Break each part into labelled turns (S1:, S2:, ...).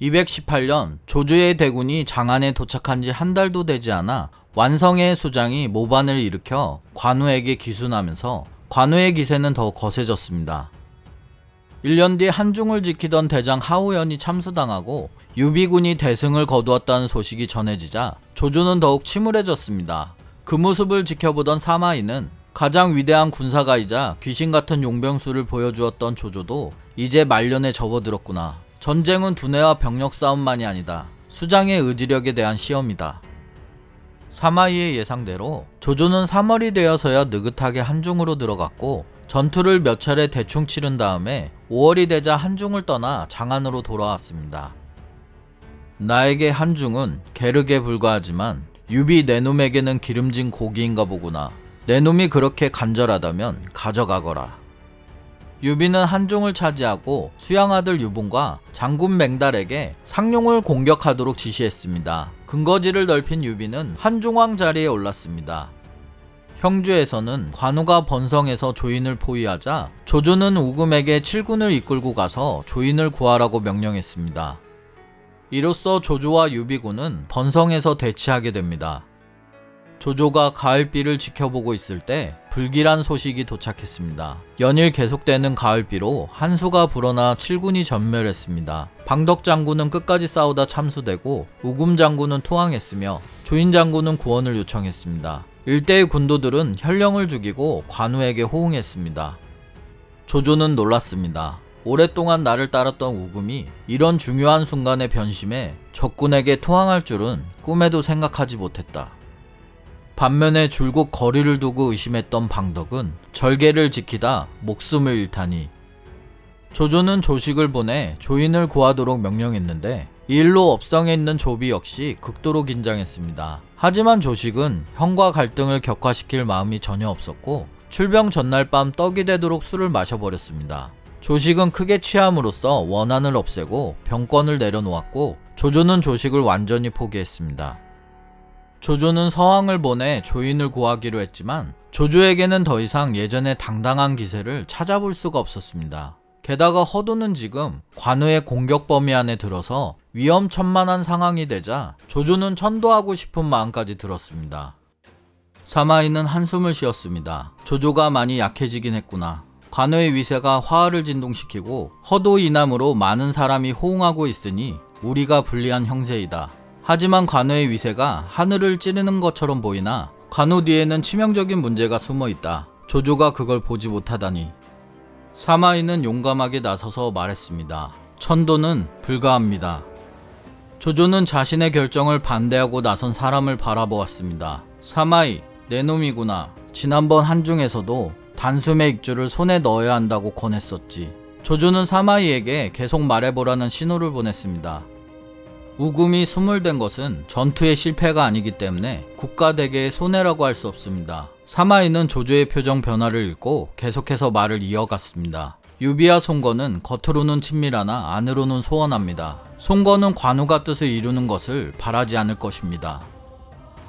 S1: 218년 조조의 대군이 장안에 도착한 지 한 달도 되지 않아 완성의 수장이 모반을 일으켜 관우에게 기순하면서 관우의 기세는 더욱 거세졌습니다. 1년 뒤 한중을 지키던 대장 하우연이 참수당하고 유비군이 대승을 거두었다는 소식이 전해지자 조조는 더욱 침울해졌습니다. 그 모습을 지켜보던 사마이는 가장 위대한 군사가이자 귀신같은 용병수를 보여주었던 조조도 이제 말년에 접어들었구나. 전쟁은 두뇌와 병력 싸움만이 아니다. 수장의 의지력에 대한 시험이다. 사마이의 예상대로 조조는 3월이 되어서야 느긋하게 한중으로 들어갔고 전투를 몇 차례 대충 치른 다음에 5월이 되자 한중을 떠나 장안으로 돌아왔습니다. 나에게 한중은 게르게 불과하지만 유비 내놈에게는 기름진 고기인가 보구나. 내놈이 그렇게 간절하다면 가져가거라. 유비는 한중을 차지하고 수양아들 유봉과 장군 맹달에게 상룡을 공격하도록 지시했습니다. 근거지를 넓힌 유비는 한중왕 자리에 올랐습니다. 형주에서는 관우가 번성에서 조인을 포위하자 조조는 우금에게 7군을 이끌고 가서 조인을 구하라고 명령했습니다. 이로써 조조와 유비군은 번성에서 대치하게 됩니다. 조조가 가을비를 지켜보고 있을 때 불길한 소식이 도착했습니다. 연일 계속되는 가을비로 한수가 불어나 7군이 전멸했습니다. 방덕 장군은 끝까지 싸우다 참수되고 우금 장군은 투항했으며 조인 장군은 구원을 요청했습니다. 일대의 군도들은 현령을 죽이고 관우에게 호응했습니다. 조조는 놀랐습니다. 오랫동안 나를 따랐던 우금이 이런 중요한 순간에 변심해 적군에게 투항할 줄은 꿈에도 생각하지 못했다. 반면에 줄곧 거리를 두고 의심했던 방덕은 절개를 지키다 목숨을 잃다니. 조조는 조식을 보내 조인을 구하도록 명령했는데 이 일로 업성에 있는 조비 역시 극도로 긴장했습니다. 하지만 조식은 형과 갈등을 격화시킬 마음이 전혀 없었고 출병 전날 밤 떡이 되도록 술을 마셔버렸습니다. 조식은 크게 취함으로써 원한을 없애고 병권을 내려놓았고 조조는 조식을 완전히 포기했습니다. 조조는 서왕을 보내 조인을 구하기로 했지만 조조에게는 더 이상 예전의 당당한 기세를 찾아볼 수가 없었습니다. 게다가 허도는 지금 관우의 공격 범위 안에 들어서 위험천만한 상황이 되자 조조는 천도하고 싶은 마음까지 들었습니다. 사마이는 한숨을 쉬었습니다. 조조가 많이 약해지긴 했구나. 관우의 위세가 화를 진동시키고 허도 이남으로 많은 사람이 호응하고 있으니 우리가 불리한 형세이다. 하지만 관우의 위세가 하늘을 찌르는 것처럼 보이나 관우 뒤에는 치명적인 문제가 숨어있다. 조조가 그걸 보지 못하다니. 사마이는 용감하게 나서서 말했습니다. 천도는 불가합니다. 조조는 자신의 결정을 반대하고 나선 사람을 바라보았습니다. 사마이, 내 놈이구나. 지난번 한중에서도 단숨의 익주를 손에 넣어야 한다고 권했었지. 조조는 사마이에게 계속 말해보라는 신호를 보냈습니다. 우금이 수몰된 것은 전투의 실패가 아니기 때문에 국가대계의 손해라고 할 수 없습니다. 사마이는 조조의 표정 변화를 읽고 계속해서 말을 이어갔습니다. 유비와 송건은 겉으로는 친밀하나 안으로는 소원합니다. 송건은 관우가 뜻을 이루는 것을 바라지 않을 것입니다.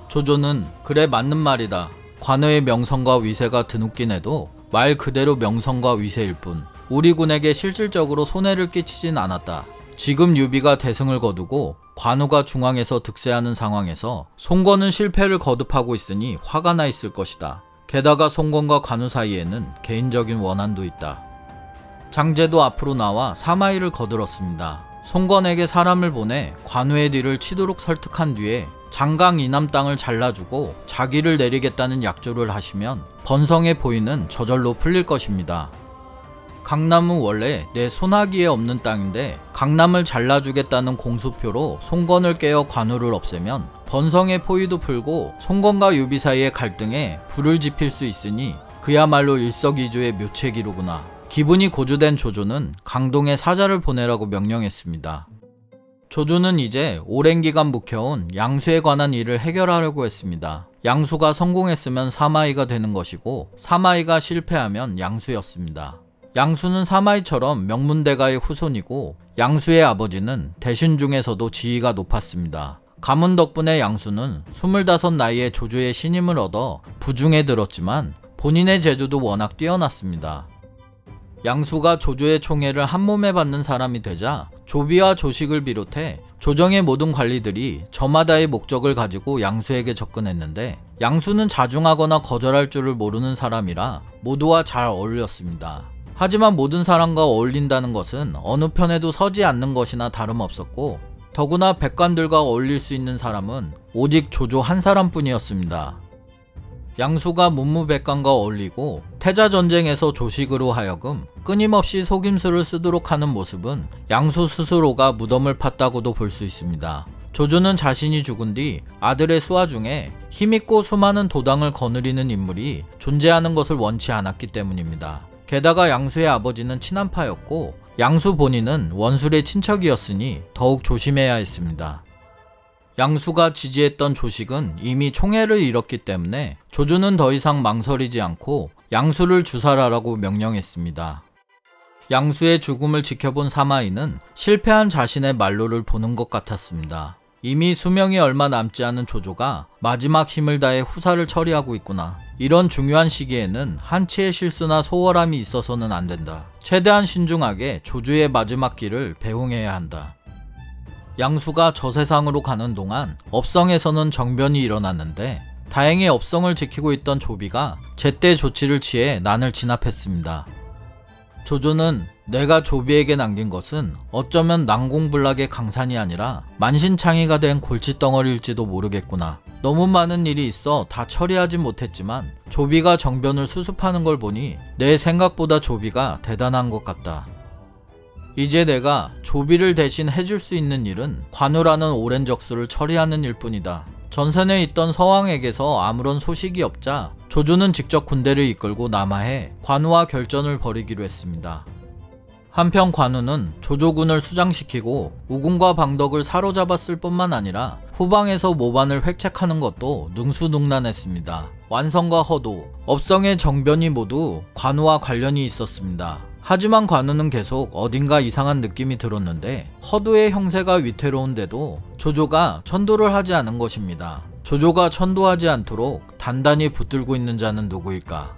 S1: 조조는 그래 맞는 말이다. 관우의 명성과 위세가 드높긴 해도 말 그대로 명성과 위세일 뿐 우리 군에게 실질적으로 손해를 끼치진 않았다. 지금 유비가 대승을 거두고 관우가 중앙에서 득세하는 상황에서 송건은 실패를 거듭하고 있으니 화가 나 있을 것이다. 게다가 송건과 관우 사이에는 개인적인 원한도 있다. 장제도 앞으로 나와 사마이를 거들었습니다. 송건에게 사람을 보내 관우의 뒤를 치도록 설득한 뒤에 장강 이남 땅을 잘라주고 자기를 내리겠다는 약조를 하시면 번성의 포위는 저절로 풀릴 것입니다. 강남은 원래 내 손아귀에 없는 땅인데 강남을 잘라주겠다는 공수표로 송건을 깨어 관우를 없애면 번성의 포위도 풀고 송건과 유비 사이의 갈등에 불을 지필 수 있으니 그야말로 일석이조의 묘책이로구나. 기분이 고조된 조조는 강동에 사자를 보내라고 명령했습니다. 조조는 이제 오랜 기간 묵혀온 양수에 관한 일을 해결하려고 했습니다. 양수가 성공했으면 사마이가 되는 것이고 사마이가 실패하면 양수였습니다. 양수는 사마이처럼 명문대가의 후손이고 양수의 아버지는 대신 중에서도 지위가 높았습니다. 가문 덕분에 양수는 25 나이에 조조의 신임을 얻어 부중에 들었지만 본인의 재주도 워낙 뛰어났습니다. 양수가 조조의 총애를 한몸에 받는 사람이 되자 조비와 조식을 비롯해 조정의 모든 관리들이 저마다의 목적을 가지고 양수에게 접근했는데 양수는 자중하거나 거절할 줄을 모르는 사람이라 모두와 잘 어울렸습니다. 하지만 모든 사람과 어울린다는 것은 어느 편에도 서지 않는 것이나 다름없었고 더구나 백관들과 어울릴 수 있는 사람은 오직 조조 한 사람뿐이었습니다. 양수가 문무백관과 어울리고 태자전쟁에서 조식으로 하여금 끊임없이 속임수를 쓰도록 하는 모습은 양수 스스로가 무덤을 팠다고도 볼 수 있습니다. 조조는 자신이 죽은 뒤 아들의 수하 중에 힘있고 수많은 도당을 거느리는 인물이 존재하는 것을 원치 않았기 때문입니다. 게다가 양수의 아버지는 친한파였고 양수 본인은 원술의 친척이었으니 더욱 조심해야 했습니다. 양수가 지지했던 조식은 이미 총애를 잃었기 때문에 조조는 더 이상 망설이지 않고 양수를 주살하라고 명령했습니다. 양수의 죽음을 지켜본 사마이는 실패한 자신의 말로를 보는 것 같았습니다. 이미 수명이 얼마 남지 않은 조조가 마지막 힘을 다해 후사를 처리하고 있구나. 이런 중요한 시기에는 한치의 실수나 소홀함이 있어서는 안 된다. 최대한 신중하게 조조의 마지막 길을 배웅해야 한다. 양수가 저 세상으로 가는 동안 업성에서는 정변이 일어났는데 다행히 업성을 지키고 있던 조비가 제때 조치를 취해 난을 진압했습니다. 조조는 내가 조비에게 남긴 것은 어쩌면 난공불락의 강산이 아니라 만신창이가 된 골칫덩어리일지도 모르겠구나. 너무 많은 일이 있어 다 처리하지 못했지만 조비가 정변을 수습하는 걸 보니 내 생각보다 조비가 대단한 것 같다. 이제 내가 조비를 대신 해줄 수 있는 일은 관우라는 오랜 적수를 처리하는 일뿐이다. 전선에 있던 서왕에게서 아무런 소식이 없자 조조는 직접 군대를 이끌고 남하해 관우와 결전을 벌이기로 했습니다. 한편 관우는 조조군을 수장시키고 우군과 방덕을 사로잡았을 뿐만 아니라 후방에서 모반을 획책하는 것도 능수능란했습니다. 완성과 허도, 업성의 정변이 모두 관우와 관련이 있었습니다. 하지만 관우는 계속 어딘가 이상한 느낌이 들었는데 허도의 형세가 위태로운데도 조조가 천도를 하지 않은 것입니다. 조조가 천도하지 않도록 단단히 붙들고 있는 자는 누구일까?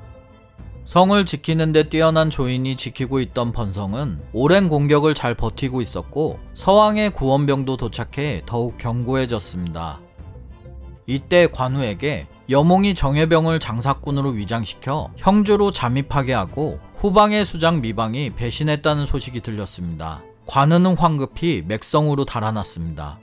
S1: 성을 지키는 데 뛰어난 조인이 지키고 있던 번성은 오랜 공격을 잘 버티고 있었고 서왕의 구원병도 도착해 더욱 견고해졌습니다. 이때 관우에게 여몽이 정예병을 장사꾼으로 위장시켜 형주로 잠입하게 하고 후방의 수장 미방이 배신했다는 소식이 들렸습니다. 관우는 황급히 맥성으로 달아났습니다.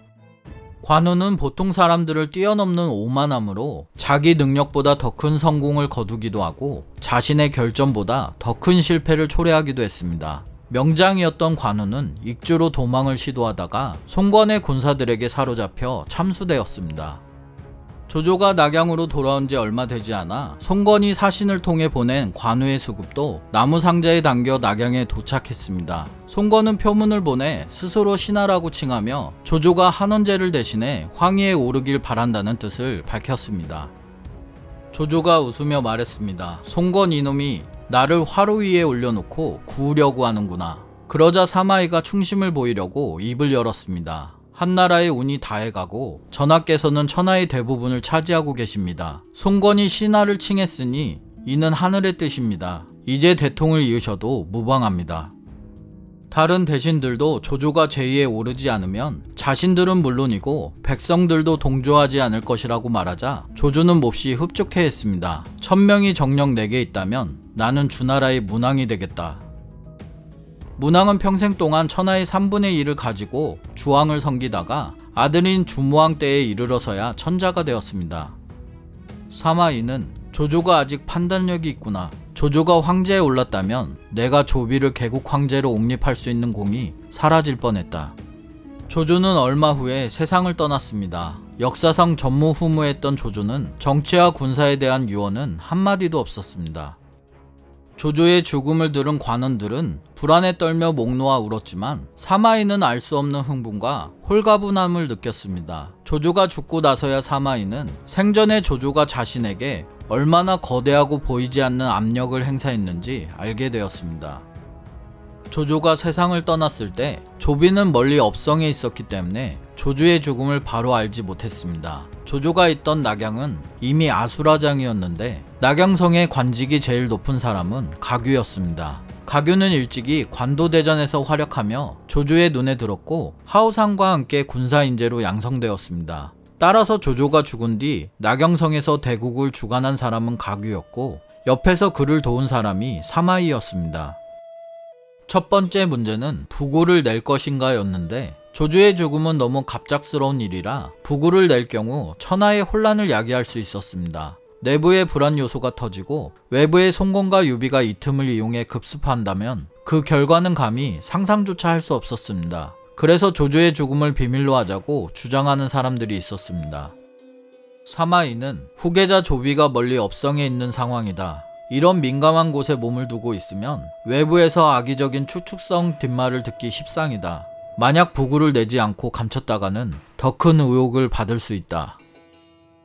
S1: 관우는 보통 사람들을 뛰어넘는 오만함으로 자기 능력보다 더 큰 성공을 거두기도 하고 자신의 결점보다 더 큰 실패를 초래하기도 했습니다. 명장이었던 관우는 익주로 도망을 시도하다가 송건의 군사들에게 사로잡혀 참수되었습니다. 조조가 낙양으로 돌아온 지 얼마 되지 않아 송건이 사신을 통해 보낸 관우의 수급도 나무 상자에 담겨 낙양에 도착했습니다. 송건은 표문을 보내 스스로 신하라고 칭하며 조조가 한원제를 대신해 황위에 오르길 바란다는 뜻을 밝혔습니다. 조조가 웃으며 말했습니다. 송건 이놈이 나를 화로 위에 올려놓고 구우려고 하는구나. 그러자 사마이가 충심을 보이려고 입을 열었습니다. 한나라의 운이 다해가고 전하께서는 천하의 대부분을 차지하고 계십니다. 송건이 신하를 칭했으니 이는 하늘의 뜻입니다. 이제 대통을 이으셔도 무방합니다. 다른 대신들도 조조가 제위에 오르지 않으면 자신들은 물론이고 백성들도 동조하지 않을 것이라고 말하자 조조는 몹시 흡족해했습니다. 1000명이 정령 내게 있다면 나는 주나라의 문왕이 되겠다. 문왕은 평생 동안 천하의 3분의 1을 가지고 주왕을 섬기다가 아들인 주무왕 때에 이르러서야 천자가 되었습니다. 사마이는 조조가 아직 판단력이 있구나. 조조가 황제에 올랐다면 내가 조비를 개국 황제로 옹립할 수 있는 공이 사라질 뻔했다. 조조는 얼마 후에 세상을 떠났습니다. 역사상 전무후무했던 조조는 정치와 군사에 대한 유언은 한마디도 없었습니다. 조조의 죽음을 들은 관원들은 불안에 떨며 목 놓아 울었지만 사마이는 알 수 없는 흥분과 홀가분함을 느꼈습니다. 조조가 죽고 나서야 사마이는 생전에 조조가 자신에게 얼마나 거대하고 보이지 않는 압력을 행사했는지 알게 되었습니다. 조조가 세상을 떠났을 때 조비는 멀리 업성에 있었기 때문에 조조의 죽음을 바로 알지 못했습니다. 조조가 있던 낙양은 이미 아수라장이었는데 나경성의 관직이 제일 높은 사람은 가규였습니다. 가규는 일찍이 관도대전에서 활약하며 조조의 눈에 들었고 하오상과 함께 군사인재로 양성되었습니다. 따라서 조조가 죽은 뒤 나경성에서 대국을 주관한 사람은 가규였고 옆에서 그를 도운 사람이 사마이였습니다. 첫 번째 문제는 부고를 낼 것인가 였는데 조조의 죽음은 너무 갑작스러운 일이라 부고를 낼 경우 천하의 혼란을 야기할 수 있었습니다. 내부의 불안 요소가 터지고 외부의 송건과 유비가 이 틈을 이용해 급습한다면 그 결과는 감히 상상조차 할 수 없었습니다. 그래서 조조의 죽음을 비밀로 하자고 주장하는 사람들이 있었습니다. 사마이는 후계자 조비가 멀리 업성에 있는 상황이다. 이런 민감한 곳에 몸을 두고 있으면 외부에서 악의적인 추측성 뒷말을 듣기 십상이다. 만약 부구를 내지 않고 감췄다가는 더 큰 의혹을 받을 수 있다.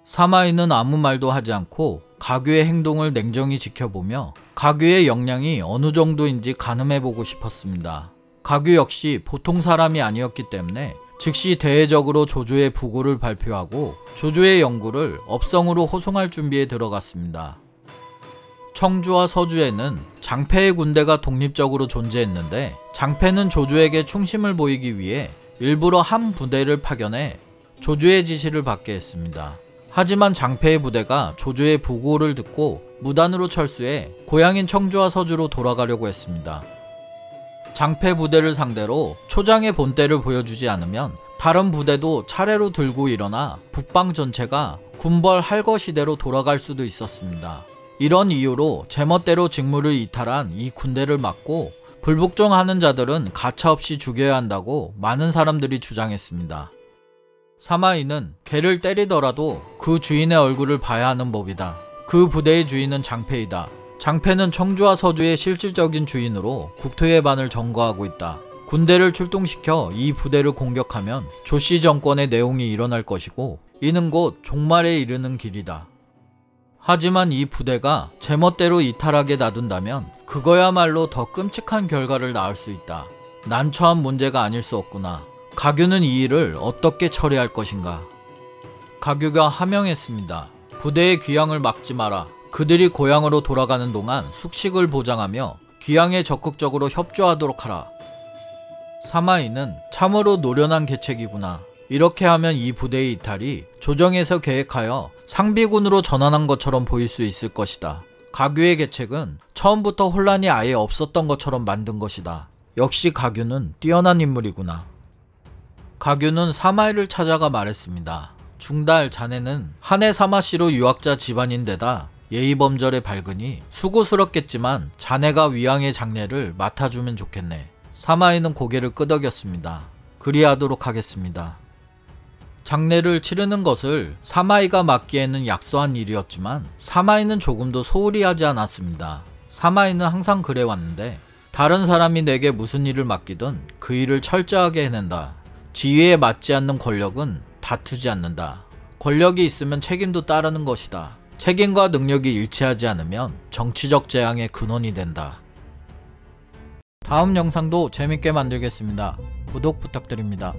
S1: 사마이는 아무 말도 하지 않고 가규의 행동을 냉정히 지켜보며 가규의 역량이 어느 정도인지 가늠해보고 싶었습니다. 가규 역시 보통 사람이 아니었기 때문에 즉시 대외적으로 조조의 부고를 발표하고 조조의 영구를 업성으로 호송할 준비에 들어갔습니다. 청주와 서주에는 장패의 군대가 독립적으로 존재했는데 장패는 조조에게 충심을 보이기 위해 일부러 한 부대를 파견해 조조의 지시를 받게 했습니다. 하지만 장패의 부대가 조조의 부고를 듣고 무단으로 철수해 고향인 청주와 서주로 돌아가려고 했습니다. 장패 부대를 상대로 초장의 본때를 보여주지 않으면 다른 부대도 차례로 들고 일어나 북방 전체가 군벌 할거 시대로 돌아갈 수도 있었습니다. 이런 이유로 제멋대로 직무를 이탈한 이 군대를 막고 불복종하는 자들은 가차없이 죽여야 한다고 많은 사람들이 주장했습니다. 사마이는 개를 때리더라도 그 주인의 얼굴을 봐야 하는 법이다. 그 부대의 주인은 장패이다. 장패는 청주와 서주의 실질적인 주인으로 국토의 반을 점거하고 있다. 군대를 출동시켜 이 부대를 공격하면 조씨 정권의 내용이 일어날 것이고 이는 곧 종말에 이르는 길이다. 하지만 이 부대가 제멋대로 이탈하게 놔둔다면 그거야말로 더 끔찍한 결과를 낳을 수 있다. 난처한 문제가 아닐 수 없구나. 가규는 이 일을 어떻게 처리할 것인가? 가규가 하명했습니다. 부대의 귀향을 막지 마라. 그들이 고향으로 돌아가는 동안 숙식을 보장하며 귀향에 적극적으로 협조하도록 하라. 사마이는 참으로 노련한 계책이구나. 이렇게 하면 이 부대의 이탈이 조정에서 계획하여 상비군으로 전환한 것처럼 보일 수 있을 것이다. 가규의 계책은 처음부터 혼란이 아예 없었던 것처럼 만든 것이다. 역시 가규는 뛰어난 인물이구나. 가규는 사마이를 찾아가 말했습니다. 중달 자네는 한해 사마씨로 유학자 집안인데다 예의범절에 밝으니 수고스럽겠지만 자네가 위왕의 장례를 맡아주면 좋겠네. 사마이는 고개를 끄덕였습니다. 그리하도록 하겠습니다. 장례를 치르는 것을 사마이가 맡기에는 약소한 일이었지만 사마이는 조금도 소홀히 하지 않았습니다. 사마이는 항상 그래왔는데 다른 사람이 내게 무슨 일을 맡기든 그 일을 철저하게 해낸다. 지위에 맞지 않는 권력은 다투지 않는다. 권력이 있으면 책임도 따르는 것이다. 책임과 능력이 일치하지 않으면 정치적 재앙의 근원이 된다. 다음 영상도 재밌게 만들겠습니다. 구독 부탁드립니다.